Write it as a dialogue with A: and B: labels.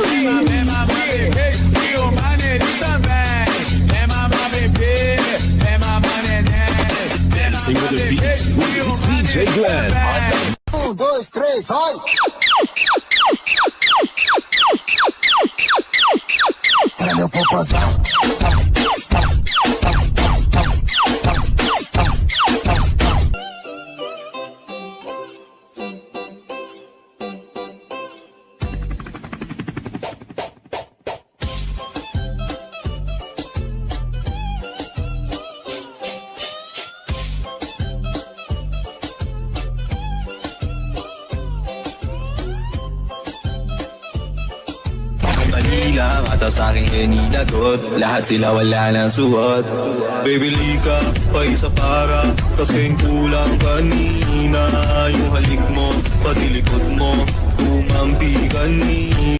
A: bebê, e o maneirinho também. É mamar bebê, é mamar neném.
B: Dancing with the beat with DJ Glenn.
C: 1, 2, 3, vai! Olha meu popozão.
D: Manila, mata sa aking inilagot. Lahat sila wala nang suot. Bibili ka pa isa para tas kayong kulang kanina. Yung halik mo, pati likod mo, tumampi kanina.